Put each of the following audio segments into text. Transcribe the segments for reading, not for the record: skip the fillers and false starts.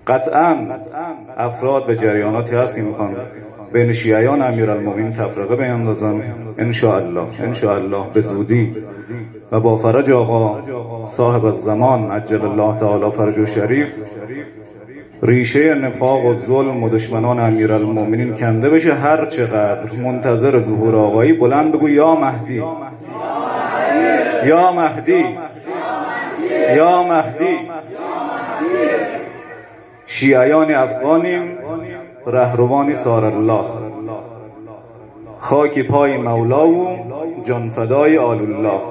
قطعا افراد و جریاناتی هست که میخوان بین شیعیان امیرالمومنین تفرقه بیندازن. انشاءالله به زودی و با فرج آقا صاحب الزمان عجل الله تعالی فرجه شریف ریشه نفاق و ظلم و دشمنان امیرالمومنین کنده بشه. هر چقدر منتظر ظهور آقایی بلند بگو یا مهدی، یا مهدی، یا مهدی. شیعیان افغانیم، رهروانی سار الله، خاک پای مولا و جان فدای آل الله.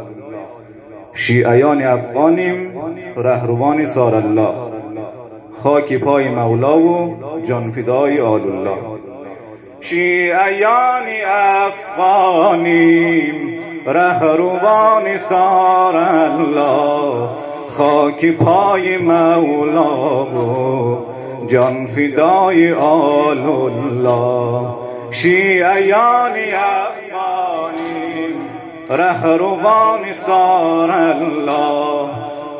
شیعیان افغانیم، رهروانی سار الله، خاک پای مولا و جان فدای آل الله. شیعیان افغانیم، رهروانی سار الله، خاک پای مولا و جان فدای آل الله. شیعیان افغانیم، رهروان سار الله،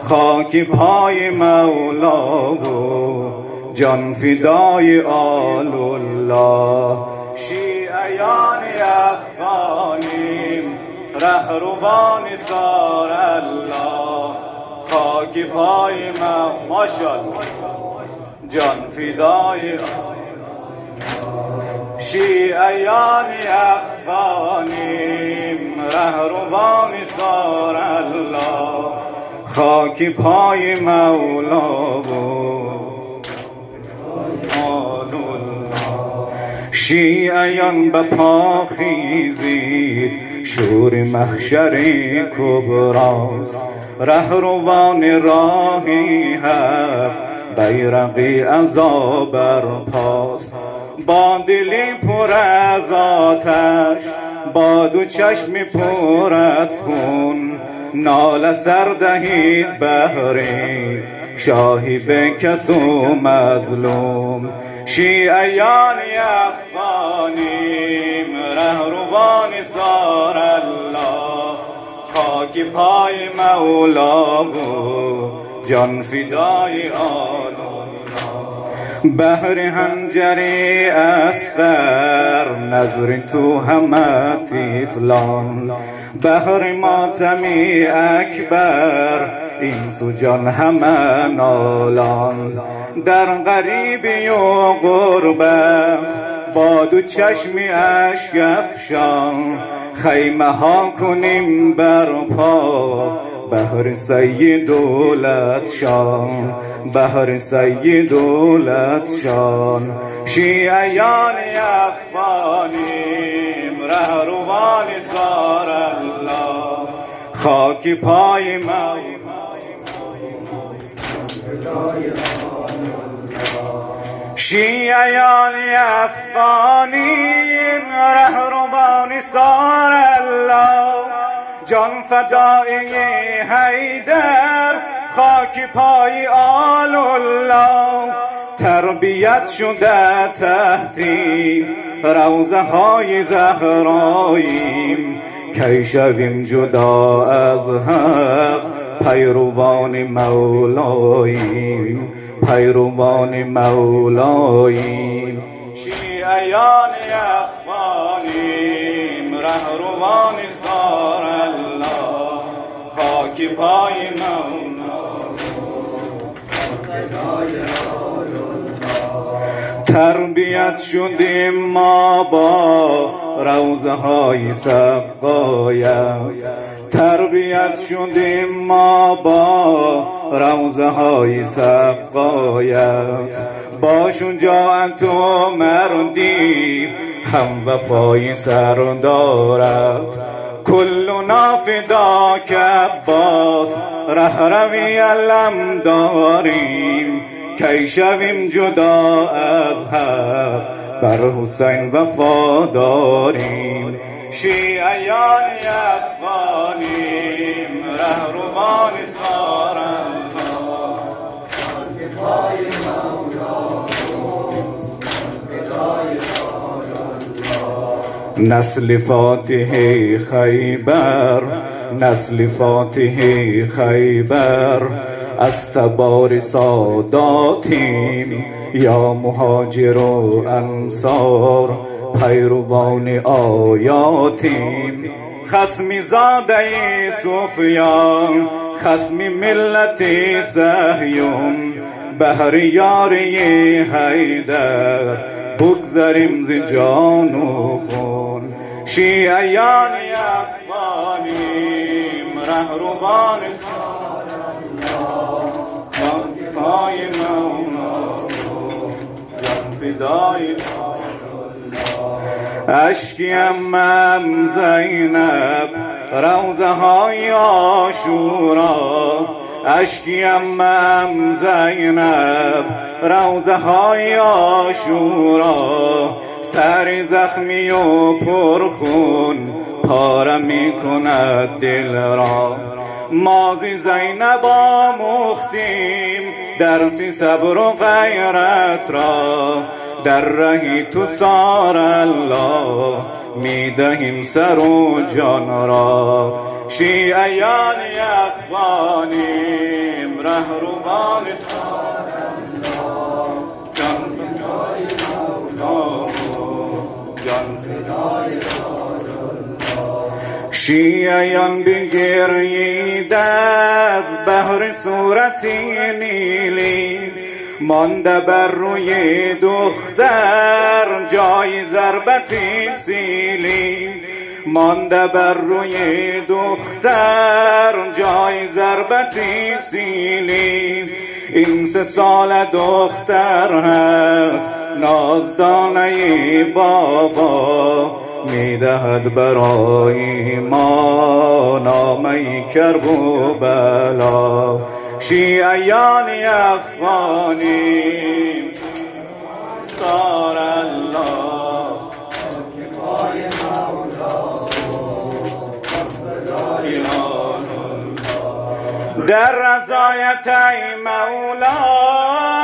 خاک پای مولا و جان فدای آل الله. شیعیان افغانیم، رهروان سار الله، خاک پای ماشاءالله جان فدای. شیعیان افغانیم، رهروان سار الله، خاک پای مولا و آل الله. شیعیان به پا خیزید، شور محشر کبراست، رهروان راهی حق، بیرقی عذاب برپاست. با دلی پر از آتش، با دو چشم پر از خون، ناله سر دهید بهری شاهی بکس و مظلوم. شیعیان افغانیم، رهروان سار الله، خاک پای مولا و جان فدای آل الله. بهر هنجری استر، نظر تو همه طفلان، بهر ماتمی اکبر، این سو جان همه نالان. در غریبی و غربت با دو چشمی اشک افشان، خیمه ها کنیم برپا، بهر سید دولت شان، بهر سید دولت شان. شیعیان افغانیم، رهروان سار الله، خاک پای مولا. شیعیان افغانیم، رهروان سار الله، جان فدای حیدر، خاک پای آل الله. تربیت شده تحتی روضه های زهراییم، کی شویم جدا از حق، پیروان مولاییم، پیروان مولاییم. شیعیان افغانیم، رهروان سار الله، خاک پای مولا. تربیت شدیم ما با روضه های سقایت، تربیت شدیم ما با روضه های سقایت. با شجاعت و مردی هم وفای سر دارد، کلنا فداک عباس، رهروی علم داریم، کی شویم جدا از حق، بر حسین وفا داریم. شیعیان افغانیم، رهروان سار الله، خاک پای مولا فدای آل الله. نسل فاتح خیبر، نسل فاتح خیبر، از تبار ساداتیم یا مهاجر و انصار پیروان آیاتیم. خصمی زاده سفیان خصمی ملت صهیون بهر یاری حیدر بگذریم ز جان و خون. شیعیان افغانیم رهروان پای مولا جان فدای اشکی امم زینب روزه های عاشورا. اشکی امم زینب روزه های عاشورا. سر زخمی و پرخون پاره می کند دل را. مازی زینب آموختیم درسی صبر و غیرت را. در رهی تو سار الله می دهیم سر و جان را. شیعیان افغانیم رهروان سار الله جان فدای مولا جان فدای شیعیان بگرید از بحر صورتی نیلی. مانده بر روی دختر جای ضربتی سیلی. مانده بر روی دختر جای ضربتی سیلی. این 3 سال دختر هست نازدانه بابا. میدهد برای ما نامه کرب و بلا. شیعیان افغانیم سار الله پای مولا در رضایت ای مولا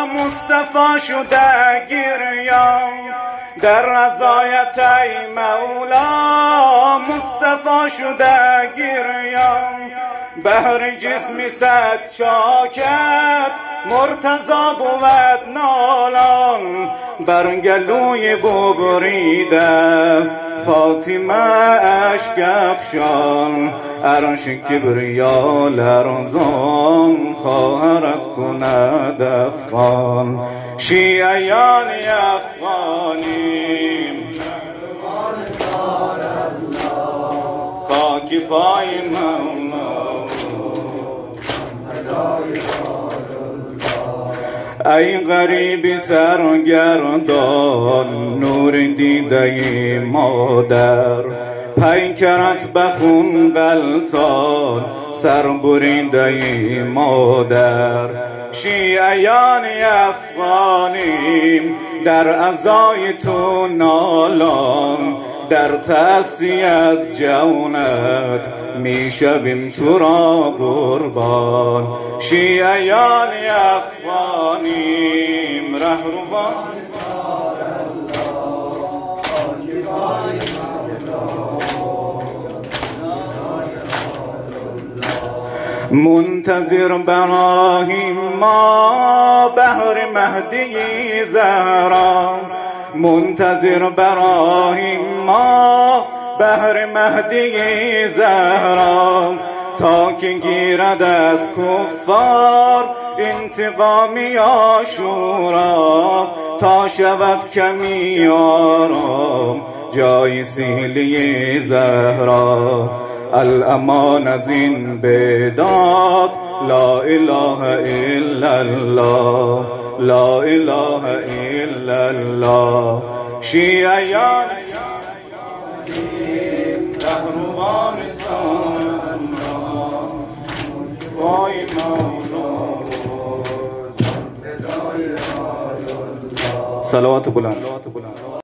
مصطفی شده گریان. در رضایت ای مولا مصطفی شده گریان. بهر جسمی 100 چاکت مرتضی بود نالان. برگلوی ببریده فاطمه اشک افشان. عرش کبریا لرزان خواهرت کند افغان. شیعیان افغانیم خاک پای مولا. ای غریب سرگردان نور دیده مادر. پیکرت بخون غلطان سر بریده مادر. شیعیان افغانیم در عزای تو نالان. در تأسی از جونت میشویم تو را قربان. شیعیان افغانیم رهروان منتظر براهیم ما بهر مهدی زهرا. منتظر براهیم ما بهر مهدی زهرا. تا که گیرد از کفار انتقامی عاشورا. تا شود کمی آرام جای سیلی زهرا. الامان از این بداد لا اله الا الله لا اله الا الله. شیعیان رهروان وای مولا صلوات بلند.